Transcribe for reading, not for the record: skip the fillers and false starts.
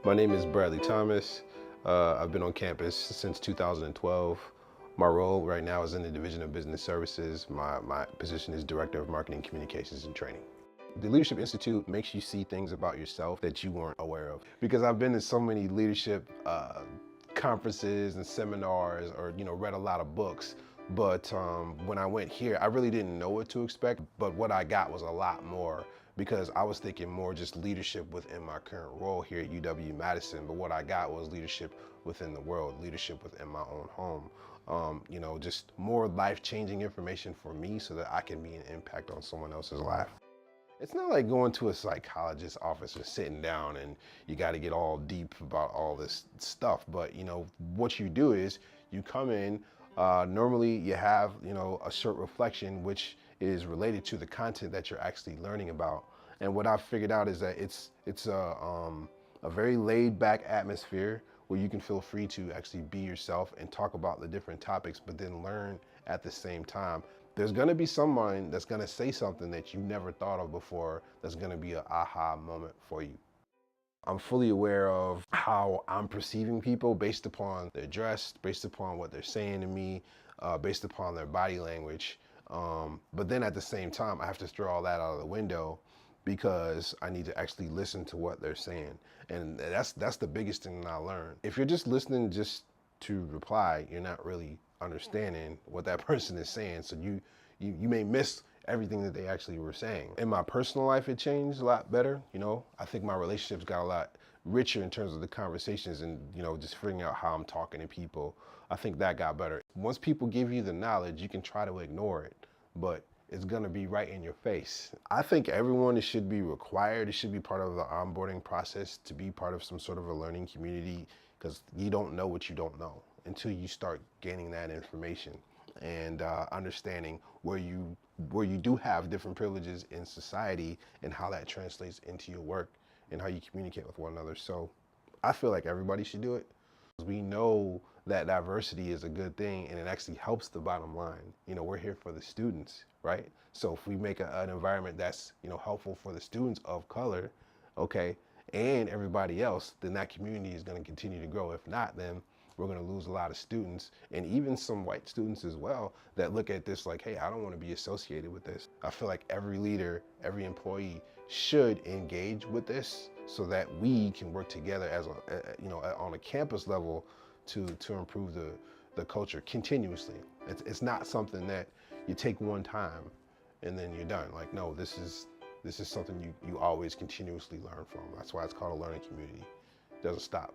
My name is Bradley Thomas. I've been on campus since 2012. My role right now is in the Division of Business Services. My position is Director of Marketing, Communications, and Training. The Leadership Institute makes you see things about yourself that you weren't aware of. Because I've been to so many leadership conferences and seminars, or read a lot of books. But when I went here, I really didn't know what to expect. But what I got was a lot more, because I was thinking more just leadership within my current role here at UW-Madison. But what I got was leadership within the world, leadership within my own home. Just more life-changing information for me so that I can be an impact on someone else's life. It's not like going to a psychologist's office and sitting down and you got to get all deep about all this stuff. But what you do is you come in, normally you have a short reflection which is related to the content that you're actually learning about. And what I've figured out is that it's a very laid back atmosphere where you can feel free to actually be yourself and talk about the different topics, but then learn at the same time. There's gonna be someone that's gonna say something that you never thought of before, that's gonna be an aha moment for you. I'm fully aware of how I'm perceiving people based upon their dress, based upon what they're saying to me, based upon their body language. But then at the same time, I have to throw all that out of the window because I need to actually listen to what they're saying. And that's the biggest thing that I learned. If you're just listening just to reply, you're not really understanding what that person is saying. So you may miss everything that they actually were saying. In my personal life, it changed a lot better. I think my relationships got a lot richer in terms of the conversations and, just figuring out how I'm talking to people. I think that got better. Once people give you the knowledge, you can try to ignore it, but it's gonna be right in your face. I think everyone should be required, it should be part of the onboarding process to be part of some sort of a learning community, because you don't know what you don't know until you start gaining that information and understanding where you do have different privileges in society and how that translates into your work and how you communicate with one another. So I feel like everybody should do it. We know that diversity is a good thing and it actually helps the bottom line. We're here for the students, right? So if we make an environment that's helpful for the students of color, okay, and everybody else, then that community is going to continue to grow. If not, then we're going to lose a lot of students, and even some white students as well, that look at this like, hey, I don't want to be associated with this. I feel like every leader, every employee should engage with this so that we can work together as on a campus level to improve the culture continuously. It's not something that you take one time and then you're done. Like, no, this is something you always continuously learn from. That's why it's called a learning community. It doesn't stop.